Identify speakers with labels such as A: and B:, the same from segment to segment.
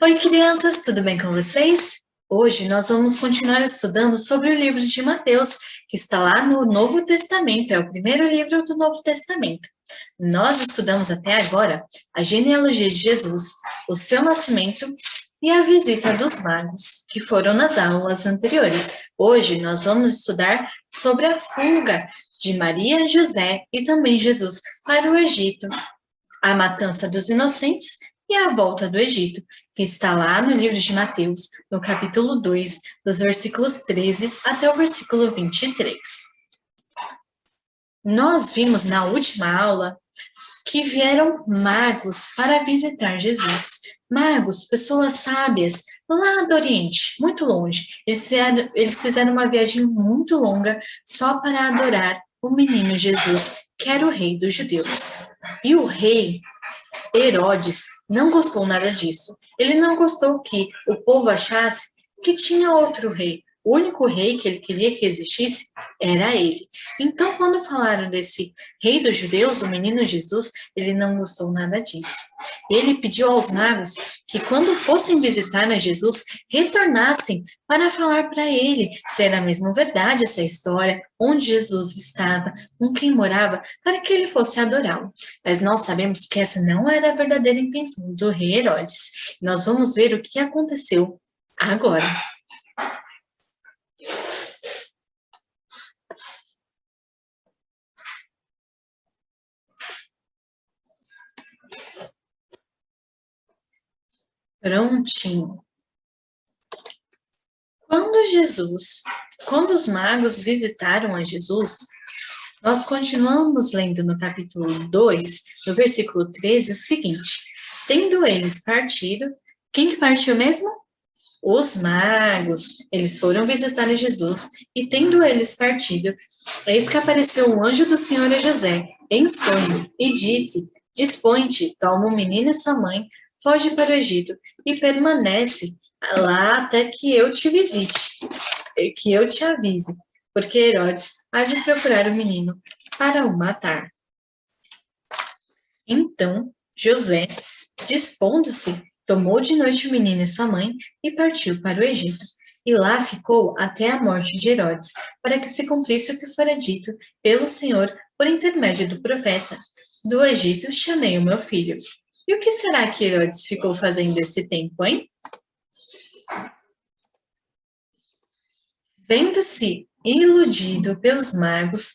A: Oi, crianças, tudo bem com vocês? Hoje nós vamos continuar estudando sobre o livro de Mateus, que está lá no Novo Testamento, é o primeiro livro do Novo Testamento. Nós estudamos até agora a genealogia de Jesus, o seu nascimento e a visita dos magos, que foram nas aulas anteriores. Hoje nós vamos estudar sobre a fuga de Maria, José e também Jesus para o Egito, a matança dos inocentes e a volta do Egito, que está lá no livro de Mateus, no capítulo 2, dos versículos 13 até o versículo 23. Nós vimos na última aula que vieram magos para visitar Jesus. Magos, pessoas sábias, lá do Oriente, muito longe. Eles fizeram uma viagem muito longa só para adorar o menino Jesus, que era o rei dos judeus. E o rei Herodes não gostou nada disso. Ele não gostou que o povo achasse que tinha outro rei. O único rei que ele queria que existisse era ele. Então, quando falaram desse rei dos judeus, o menino Jesus, ele não gostou nada disso. Ele pediu aos magos que, quando fossem visitar a Jesus, retornassem para falar para ele se era mesmo verdade essa história, onde Jesus estava, com quem morava, para que ele fosse adorá-lo. Mas nós sabemos que essa não era a verdadeira intenção do rei Herodes. Nós vamos ver o que aconteceu agora. Prontinho. Quando os magos visitaram a Jesus, nós continuamos lendo no capítulo 2, no versículo 13, o seguinte: tendo eles partido, quem que partiu mesmo? Os magos. Eles foram visitar a Jesus, e tendo eles partido, eis que apareceu um anjo do Senhor a José, em sonho, e disse: dispõe-te, toma o menino e sua mãe, foge para o Egito, e permanece lá até que eu te visite, que eu te avise, porque Herodes há de procurar o menino para o matar. Então, José, dispondo-se, tomou de noite o menino e sua mãe e partiu para o Egito. E lá ficou até a morte de Herodes, para que se cumprisse o que fora dito pelo Senhor por intermédio do profeta: do Egito chamei o meu filho. E o que será que Herodes ficou fazendo esse tempo, hein? Vendo-se iludido pelos magos,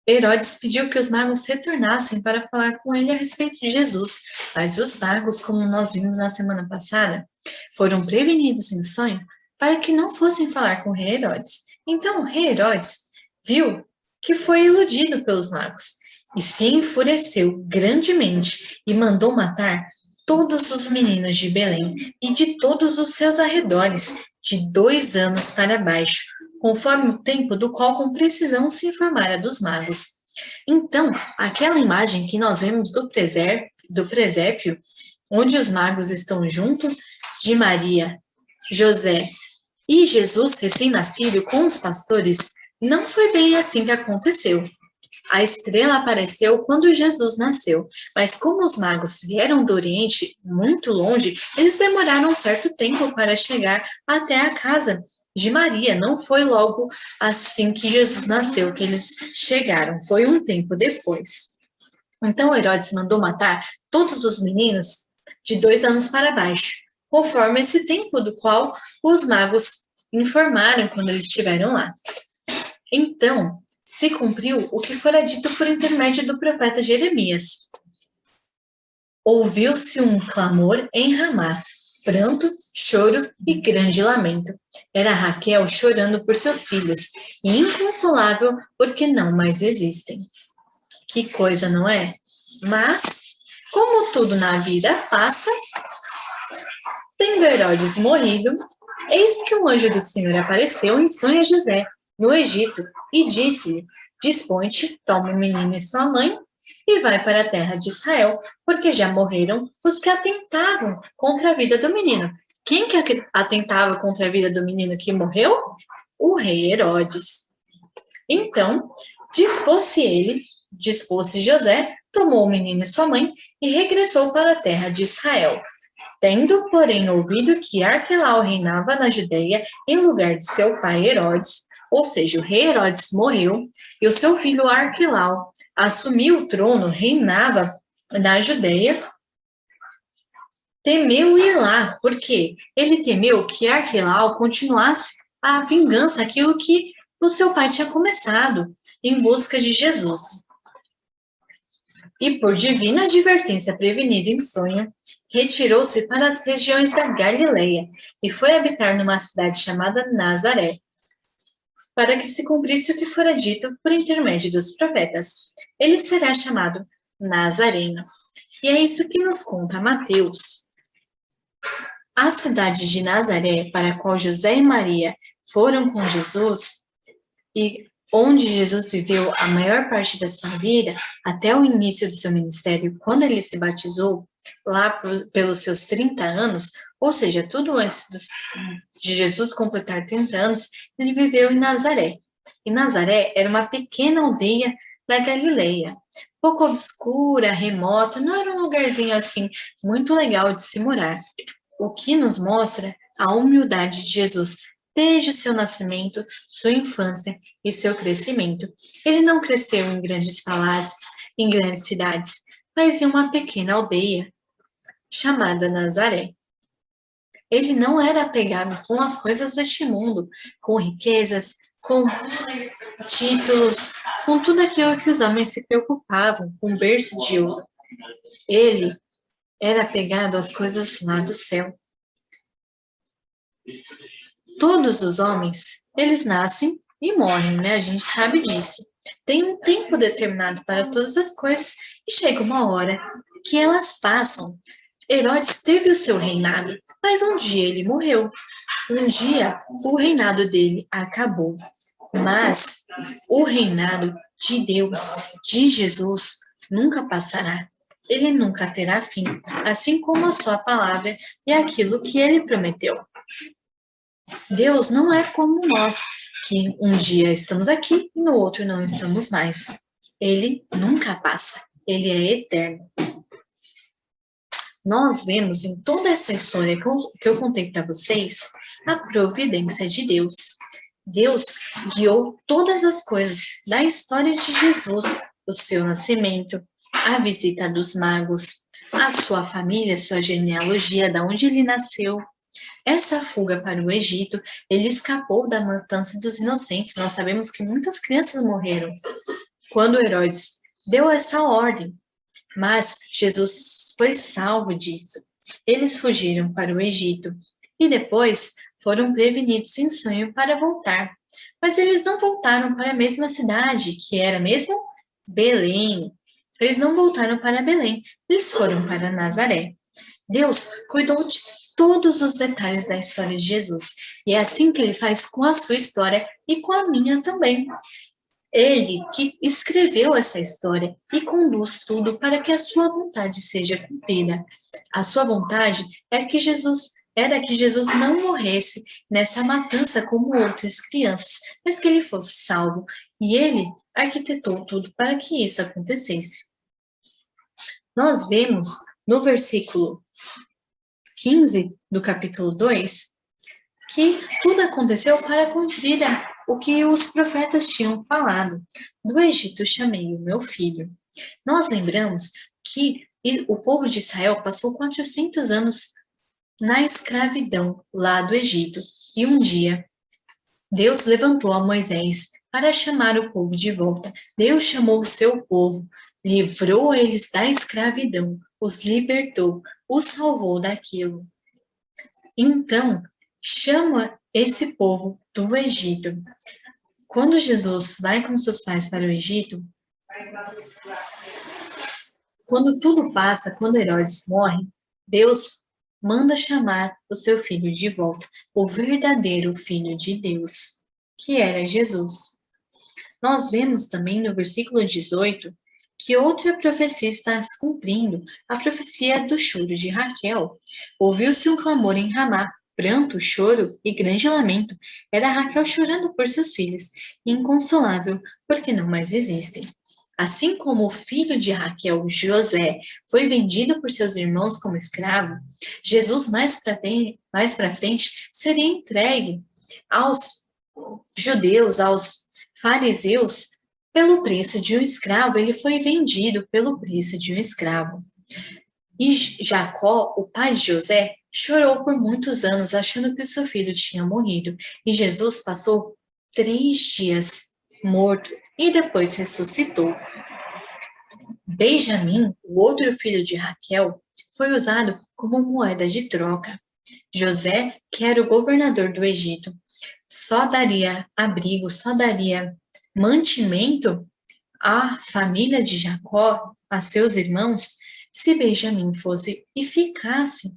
A: Herodes pediu que os magos retornassem para falar com ele a respeito de Jesus, mas os magos, como nós vimos na semana passada, foram prevenidos em sonho para que não fossem falar com o rei Herodes. Então o rei Herodes viu que foi iludido pelos magos e se enfureceu grandemente e mandou matar todos os meninos de Belém e de todos os seus arredores, de 2 anos para baixo, conforme o tempo do qual com precisão se informara dos magos. Então, aquela imagem que nós vemos do presépio, onde os magos estão junto de Maria, José e Jesus recém-nascido com os pastores, não foi bem assim que aconteceu. A estrela apareceu quando Jesus nasceu, mas como os magos vieram do Oriente, muito longe, eles demoraram um certo tempo para chegar até a casa de Maria. Não foi logo assim que Jesus nasceu que eles chegaram, foi um tempo depois. Então Herodes mandou matar todos os meninos de 2 anos para baixo, conforme esse tempo do qual os magos informaram quando eles estiveram lá. Então, se cumpriu o que fora dito por intermédio do profeta Jeremias. Ouviu-se um clamor em Ramá, pranto, choro e grande lamento. Era Raquel chorando por seus filhos, e inconsolável porque não mais existem. Que coisa, não é? Mas, como tudo na vida passa, tendo Herodes morrido, eis que um anjo do Senhor apareceu em sonho a José, no Egito, e disse-lhe: dispõe-te, toma o menino e sua mãe, e vai para a terra de Israel, porque já morreram os que atentavam contra a vida do menino. Quem que atentava contra a vida do menino que morreu? O rei Herodes. Então, dispôs-se José, tomou o menino e sua mãe, e regressou para a terra de Israel. Tendo, porém, ouvido que Arquelau reinava na Judeia em lugar de seu pai Herodes, ou seja, o rei Herodes morreu, e o seu filho Arquelau assumiu o trono, reinava na Judeia, temeu ir lá, porque ele temeu que Arquelau continuasse a vingança, aquilo que o seu pai tinha começado, em busca de Jesus. E por divina advertência prevenida em sonho, retirou-se para as regiões da Galileia e foi habitar numa cidade chamada Nazaré, para que se cumprisse o que fora dito por intermédio dos profetas. Ele será chamado Nazareno. E é isso que nos conta Mateus. A cidade de Nazaré, para a qual José e Maria foram com Jesus, e onde Jesus viveu a maior parte da sua vida, até o início do seu ministério, quando ele se batizou, lá pelos seus 30 anos, ou seja, tudo antes de Jesus completar 30 anos, ele viveu em Nazaré. E Nazaré era uma pequena aldeia da Galileia, pouco obscura, remota, não era um lugarzinho assim muito legal de se morar. O que nos mostra a humildade de Jesus desde o seu nascimento, sua infância e seu crescimento. Ele não cresceu em grandes palácios, em grandes cidades, mas em uma pequena aldeia chamada Nazaré. Ele não era apegado com as coisas deste mundo, com riquezas, com títulos, com tudo aquilo que os homens se preocupavam, com berço de ouro. Ele era apegado às coisas lá do céu. Todos os homens, eles nascem e morrem, né? A gente sabe disso. Tem um tempo determinado para todas as coisas e chega uma hora que elas passam. Herodes teve o seu reinado, mas um dia ele morreu. Um dia o reinado dele acabou. Mas o reinado de Deus, de Jesus, nunca passará. Ele nunca terá fim, assim como a sua palavra e aquilo que ele prometeu. Deus não é como nós, que um dia estamos aqui e no outro não estamos mais. Ele nunca passa, ele é eterno. Nós vemos em toda essa história que eu contei para vocês a providência de Deus. Deus guiou todas as coisas da história de Jesus, o seu nascimento, a visita dos magos, a sua família, sua genealogia, da onde ele nasceu. Essa fuga para o Egito, ele escapou da matança dos inocentes. Nós sabemos que muitas crianças morreram quando Herodes deu essa ordem, mas Jesus foi salvo disso. Eles fugiram para o Egito e depois foram prevenidos em sonho para voltar. Mas eles não voltaram para a mesma cidade, que era mesmo Belém. Eles não voltaram para Belém, eles foram para Nazaré. Deus cuidou de todos os detalhes da história de Jesus. E é assim que ele faz com a sua história e com a minha também. Ele que escreveu essa história e conduz tudo para que a sua vontade seja cumprida. A sua vontade era que Jesus não morresse nessa matança como outras crianças, mas que ele fosse salvo. E ele arquitetou tudo para que isso acontecesse. Nós vemos no versículo 15 do capítulo 2, que tudo aconteceu para cumprir o que os profetas tinham falado. Do Egito chamei o meu filho. Nós lembramos que o povo de Israel passou 400 anos na escravidão lá do Egito. E um dia, Deus levantou a Moisés para chamar o povo de volta. Deus chamou o seu povo, livrou eles da escravidão, os libertou, os salvou daquilo. Então, chama esse povo do Egito. Quando Jesus vai com seus pais para o Egito, quando tudo passa, quando Herodes morre, Deus manda chamar o seu filho de volta, o verdadeiro filho de Deus, que era Jesus. Nós vemos também no versículo 18 que outra profecia está se cumprindo, a profecia do choro de Raquel. Ouviu-se um clamor em Ramá, pranto, choro e grande lamento. Era Raquel chorando por seus filhos, inconsolável, porque não mais existem. Assim como o filho de Raquel, José, foi vendido por seus irmãos como escravo, Jesus mais para frente seria entregue aos judeus, aos fariseus, pelo preço de um escravo. Ele foi vendido pelo preço de um escravo. E Jacó, o pai de José, chorou por muitos anos, achando que o seu filho tinha morrido. E Jesus passou 3 dias morto e depois ressuscitou. Benjamim, o outro filho de Raquel, foi usado como moeda de troca. José, que era o governador do Egito, só daria abrigo, só daria mantimento à família de Jacó, a seus irmãos, se Benjamim fosse e ficasse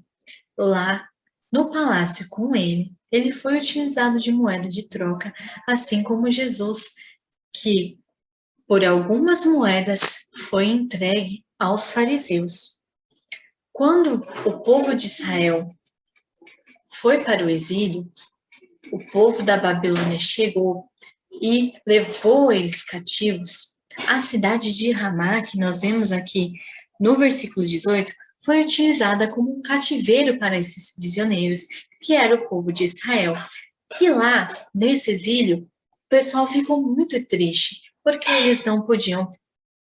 A: lá no palácio com ele. Ele foi utilizado de moeda de troca, assim como Jesus, que por algumas moedas foi entregue aos fariseus. Quando o povo de Israel foi para o exílio, o povo da Babilônia chegou e levou eles cativos. A cidade de Ramá, que nós vemos aqui no versículo 18, foi utilizada como um cativeiro para esses prisioneiros, que era o povo de Israel. E lá, nesse exílio, o pessoal ficou muito triste, porque eles não podiam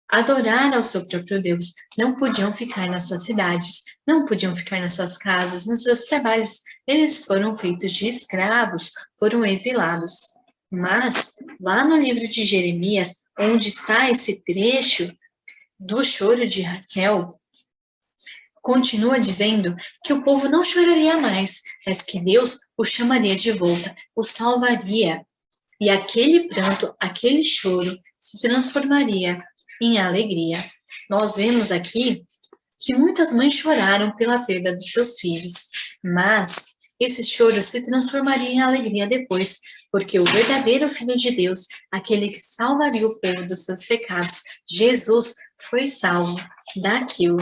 A: adorar ao seu próprio Deus, não podiam ficar nas suas cidades, não podiam ficar nas suas casas, nos seus trabalhos. Eles foram feitos de escravos, foram exilados. Mas, lá no livro de Jeremias, onde está esse trecho do choro de Raquel, continua dizendo que o povo não choraria mais, mas que Deus o chamaria de volta, o salvaria. E aquele pranto, aquele choro, se transformaria em alegria. Nós vemos aqui que muitas mães choraram pela perda dos seus filhos, mas esse choro se transformaria em alegria depois, porque o verdadeiro Filho de Deus, aquele que salvaria o povo dos seus pecados, Jesus, foi salvo daquilo.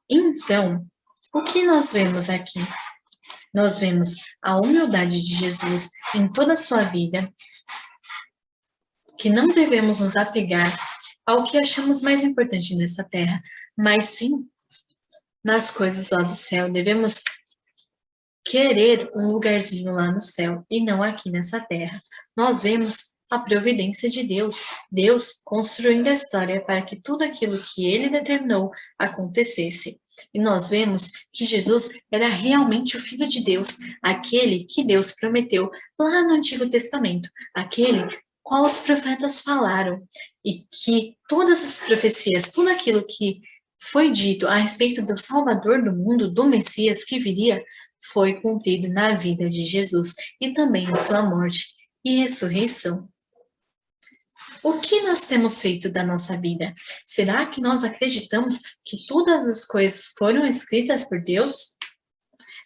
A: Então, o que nós vemos aqui? Nós vemos a humildade de Jesus em toda a sua vida, que não devemos nos apegar ao que achamos mais importante nessa terra, mas sim nas coisas lá do céu. Devemos querer um lugarzinho lá no céu e não aqui nessa terra. Nós vemos a providência de Deus, Deus construindo a história para que tudo aquilo que ele determinou acontecesse. E nós vemos que Jesus era realmente o Filho de Deus, aquele que Deus prometeu lá no Antigo Testamento, aquele qual os profetas falaram, e que todas as profecias, tudo aquilo que foi dito a respeito do Salvador do mundo, do Messias que viria, foi cumprido na vida de Jesus e também em sua morte e ressurreição. O que nós temos feito da nossa vida? Será que nós acreditamos que todas as coisas foram escritas por Deus?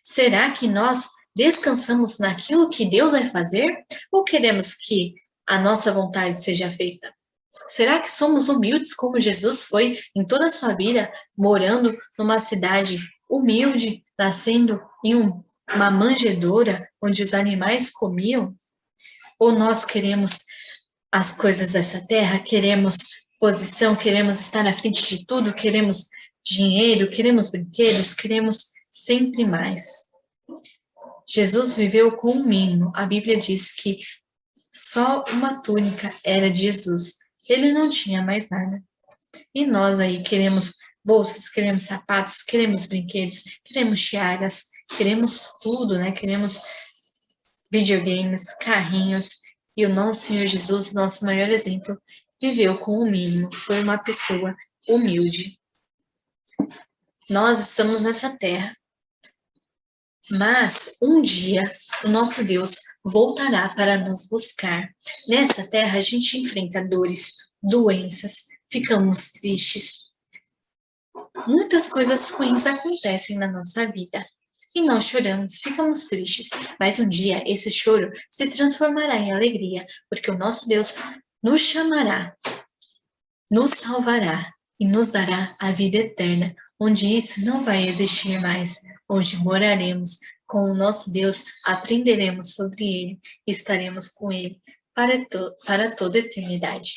A: Será que nós descansamos naquilo que Deus vai fazer? Ou queremos que a nossa vontade seja feita? Será que somos humildes como Jesus foi em toda a sua vida, morando numa cidade humilde, nascendo em uma manjedoura onde os animais comiam? Ou nós queremos as coisas dessa terra, queremos posição, queremos estar à frente de tudo, queremos dinheiro, queremos brinquedos, queremos sempre mais? Jesus viveu com o mínimo. A Bíblia diz que só uma túnica era de Jesus. Ele não tinha mais nada. E nós aí queremos bolsas, queremos sapatos, queremos brinquedos, queremos tiaras, queremos tudo, né? Queremos videogames, carrinhos. E o nosso Senhor Jesus, nosso maior exemplo, viveu com o mínimo. Foi uma pessoa humilde. Nós estamos nessa terra. Mas um dia o nosso Deus voltará para nos buscar. Nessa terra a gente enfrenta dores, doenças, ficamos tristes. Muitas coisas ruins acontecem na nossa vida. E nós choramos, ficamos tristes, mas um dia esse choro se transformará em alegria, porque o nosso Deus nos chamará, nos salvará e nos dará a vida eterna, onde isso não vai existir mais, onde moraremos com o nosso Deus, aprenderemos sobre Ele, estaremos com Ele para toda a eternidade.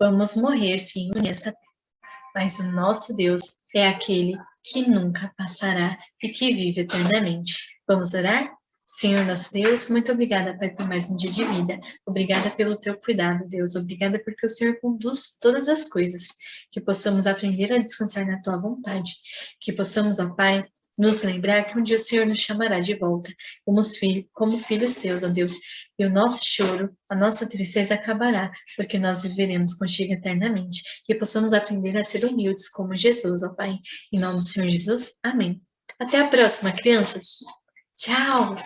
A: Vamos morrer, sim, nessa terra, mas o nosso Deus é aquele que nunca passará e que vive eternamente. Vamos orar? Senhor nosso Deus, muito obrigada, Pai, por mais um dia de vida. Obrigada pelo teu cuidado, Deus. Obrigada porque o Senhor conduz todas as coisas. Que possamos aprender a descansar na tua vontade. Que possamos, ó Pai, nos lembrar que um dia o Senhor nos chamará de volta, como filhos teus, ó Deus. E o nosso choro, a nossa tristeza acabará, porque nós viveremos contigo eternamente. Que possamos aprender a ser humildes como Jesus, ó Pai. Em nome do Senhor Jesus, amém. Até a próxima, crianças. Tchau!